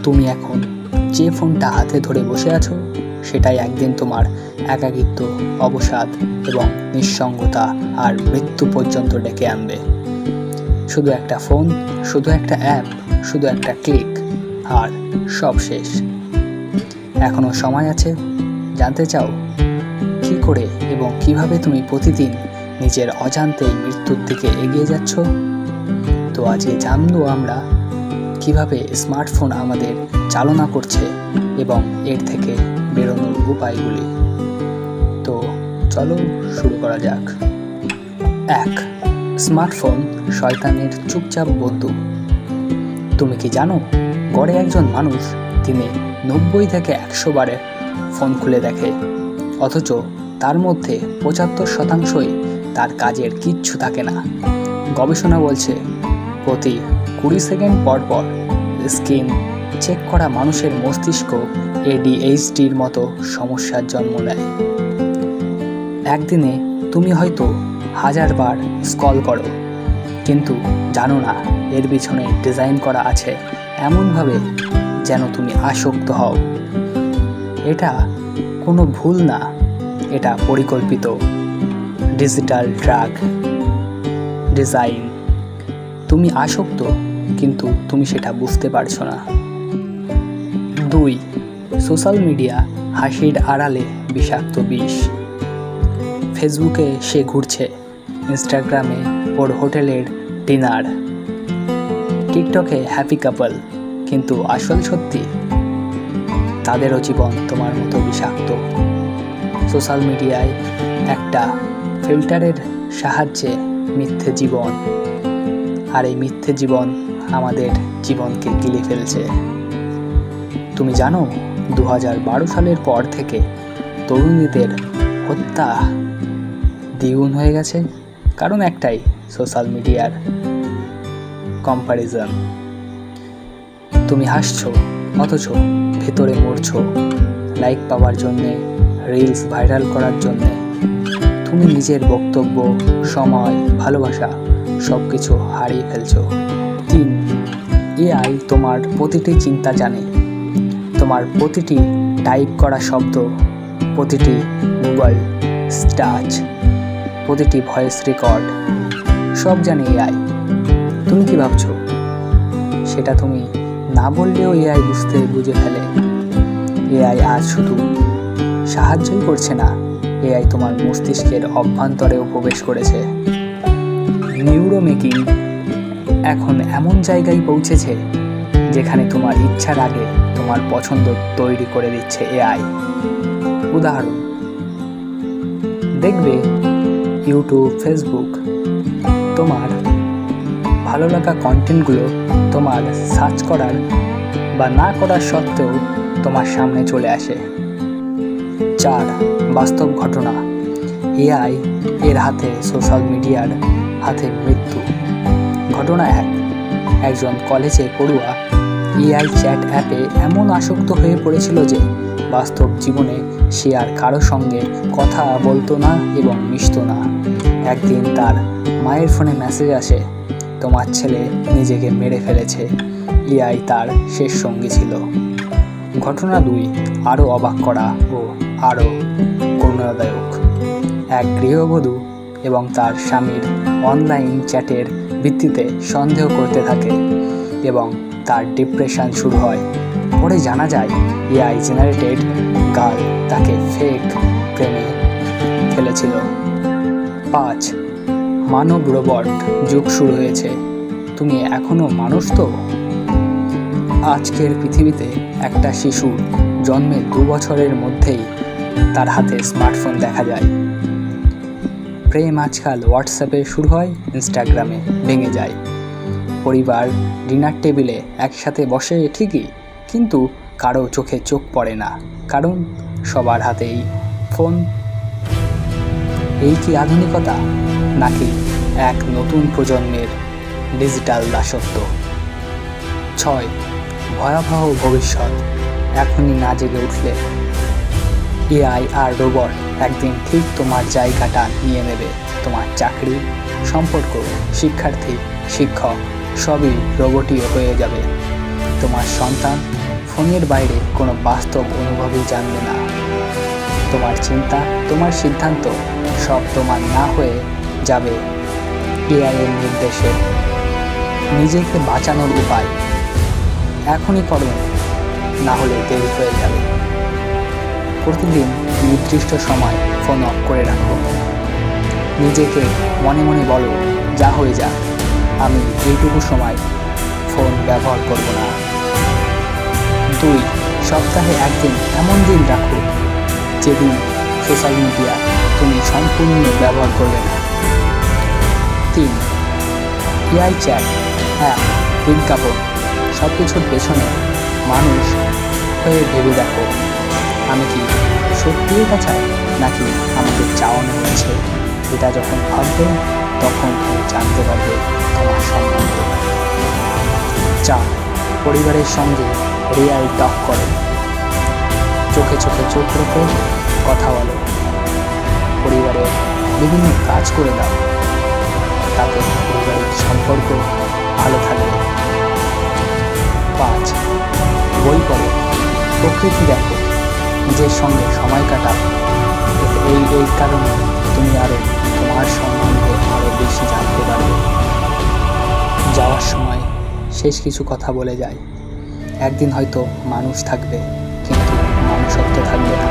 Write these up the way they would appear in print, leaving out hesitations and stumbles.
তুমি এখন যে ফোনটা হাতে ধরে বসে আছো সেটাই একদিন তোমার একাকিত্ব, অবসাদ এবং নিঃসঙ্গতা আর মৃত্যু পর্যন্ত ডেকে আনবে। শুধু একটা ফোন, শুধু একটা অ্যাপ, শুধু একটা ক্লিক, আর সব শেষ। এখনো সময় আছে। জানতে চাও কি করে এবং কিভাবে তুমি প্রতিদিন নিজের অজান্তেই মৃত্যুর দিকে এগিয়ে যাচ্ছ? তো আজকে জানবো আমরা কিভাবে স্মার্টফোন আমাদের চালনা করছে এবং এর থেকে বেরোনোর উপায়গুলি। তো চলো শুরু করা যাক। 1. স্মার্টফোন শয়তানের চুপচাপ বন্ধু। তুমি কি জানো, গড়ে একজন মানুষ দিনে 90 থেকে 100 বারে ফোন খুলে দেখে, অথচ তার মধ্যে 75%ই তার কাজের কিচ্ছু থাকে না। গবেষণা বলছে প্রতি 20 সেকেন্ড পর পর স্ক্রিন চেক করা মানুষের মস্তিষ্ক ADHDর মতো সমস্যার জন্ম দেয়। একদিনে তুমি হয়তো 1000 বার স্ক্রল করো, কিন্তু জানো না এর পিছনে ডিজাইন করা আছে এমনভাবে যেন তুমি আসক্ত হও। এটা কোনো ভুল না, এটা পরিকল্পিত ডিজিটাল ড্রাগ ডিজাইন। তুমি আসক্ত, কিন্তু তুমি সেটা বুঝতে পারছো না। 2. সোশ্যাল মিডিয়া হাসির আড়ালে বিষাক্ত বিষ। ফেসবুকে সে ঘুরছে, ইনস্টাগ্রামে ওর হোটেলের ডিনার, টিকটকে হ্যাপি কাপল, কিন্তু আসল সত্যি তাদেরও জীবন তোমার মতো বিষাক্ত। সোশ্যাল মিডিয়ায় একটা ফিল্টারের সাহায্যে মিথ্যে জীবন, আর এই মিথ্যে জীবন আমাদের জীবনকে গিলে ফেলছে। তুমি জানো 2012 সালের পর থেকে তরুণীদের হত্যা দ্বিগুণ হয়ে গেছে? কারণ একটাই, সোশ্যাল মিডিয়ার কম্প্যারিজন। তুমি হাসছো অথচ ভেতরে মরছো, লাইক পাওয়ার জন্যে, রিলস ভাইরাল করার জন্যে। তুমি নিজের বক্তব্য, সময়, ভালোবাসা সব কিছু হারিয়ে ফেলছো। 3. AI তোমার প্রতিটি চিন্তা জানে, তোমার প্রতিটি টাইপ করা শব্দ, প্রতিটি গুগল সার্চ, প্রতিটি ভয়েস রেকর্ড সব জানে AI। তুমি কি ভাবছো সেটা তুমি না বললেও AI বুঝে ফেলে। AI আজ শুধু সাহায্যই করছে না, AI তোমার মস্তিষ্কের অভ্যন্তরেও প্রবেশ করেছে। নিউরো মেকিং এখন এমন জায়গায় পৌঁছেছে যেখানে তোমার ইচ্ছার আগে তোমার পছন্দ তৈরি করে দিচ্ছে AI। উদাহরণ দেখবে, ইউটিউব, ফেসবুক তোমার ভালো লাগা কন্টেন্টগুলো তোমার সার্চ করার বা না করার সত্ত্বেও তোমার সামনে চলে আসে। 4. বাস্তব ঘটনা। AI এর হাতে, সোশ্যাল মিডিয়ার হাতে মৃত্যু। ঘটনা 1. একজন কলেজে পড়ুয়া AI চ্যাট অ্যাপে এমন আসক্ত হয়ে পড়েছিল যে বাস্তব জীবনে সে আর কারো সঙ্গে কথা বলতো না এবং মিশতো না। একদিন তার মায়ের ফোনে মেসেজ আসে, তোমার ছেলে নিজেকে মেরে ফেলেছে, AI তার শেষ সঙ্গী ছিল। ঘটনা 2 আরও অবাক করা ও আরও করুণাদায়ক। এক গৃহবধূ এবং তার স্বামীর অনলাইন চ্যাটের ভিত্তিতে সন্দেহ করতে থাকে এবং তার ডিপ্রেশন শুরু হয়। পরে জানা যায় AI জেনারেটেড গার্ল তাকে ফেক প্রেমে ফেলেছিল। 5. মানব রোবট যুগ শুরু হয়েছে, তুমি এখনো মানুষ তো? আজকের পৃথিবীতে একটা শিশু জন্মের 2 বছরের মধ্যেই তার হাতে স্মার্টফোন দেখা যায়। প্রেম আজকাল হোয়াটসঅ্যাপে শুরু হয়, ইনস্টাগ্রামে ভেঙে যায়। পরিবার ডিনার টেবিলে একসাথে বসে ঠিকই, কিন্তু কারো চোখে চোখ পড়ে না, কারণ সবার হাতেই ফোন। এই কি আধুনিকতা, নাকি এক নতুন প্রজন্মের ডিজিটাল দাসত্ব? 6. ভয়াবহ ভবিষ্যৎ, এখনই না জেগে উঠলে AI আর রোবট একদিন ঠিক তোমার জায়গাটা নিয়ে নেবে। তোমার চাকরি, সম্পর্ক, শিক্ষার্থী, শিক্ষক সবই রোবটই হয়ে যাবে। তোমার সন্তান ফোনের বাইরে কোনো বাস্তব অনুভবই জানবে না। তোমার চিন্তা, তোমার সিদ্ধান্ত সব তোমার না হয়ে যাবে এআই এর নির্দেশে। নিজেকে বাঁচানোর উপায় এখনই করো, না হলে দেরি হয়ে যাবে। প্রতিদিন নির্দিষ্ট সময় ফোন অফ করে রাখো। নিজেকে মনে মনে বলো, যা হয়ে যাক, আমি এইটুকু সময় ফোন ব্যবহার করব না। 2. সপ্তাহে একদিন এমন দিন রাখো যেদিন সোশ্যাল মিডিয়া তুমি সম্পূর্ণ ব্যবহার করবে না। 3. এআই চ্যাট, অ্যাপ, বিজ্ঞাপন সব কিছুর পেছনে মানুষ হয়ে ভেবে দেখো, আমি কি সত্যি এটা চাই নাকি আমাকে চাওয়ানো হচ্ছে। এটা যখন ভাববে তখন তুমি জানতে পারবে তোমার সম্বন্ধে। 4. পরিবারের সঙ্গে রিয়েল টক করো। চোখে চোখে চোখ রেখে কথা বলো। পরিবারের বিভিন্ন কাজ করে দাও, তাতে পরিবারের সম্পর্ক ভালো থাকবে। 5. বই পড়ো, প্রকৃতি দেখো, নিজের সঙ্গে সময় কাটাও। এই কারণে তুমি আরও তোমার সম্বন্ধে আরও বেশি জানতে পারবে। যাওয়ার সময় শেষ কিছু কথা বলে যায়। একদিন হয়তো মানুষ থাকবে, কিন্তু মানুষত্ব থাকবে না।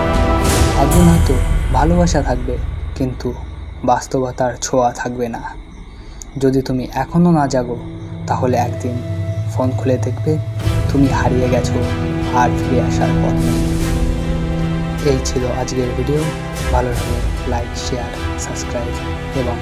একদিন হয়তো ভালোবাসা থাকবে, কিন্তু বাস্তবতার ছোঁয়া থাকবে না। যদি তুমি এখনও না জাগো, তাহলে একদিন ফোন খুলে দেখবে তুমি হারিয়ে গেছো, আর ফিরে আসার পথ নেই। এই ছিল আজকের ভিডিও। ভালো লাগলে লাইক, শেয়ার, সাবস্ক্রাইব এবং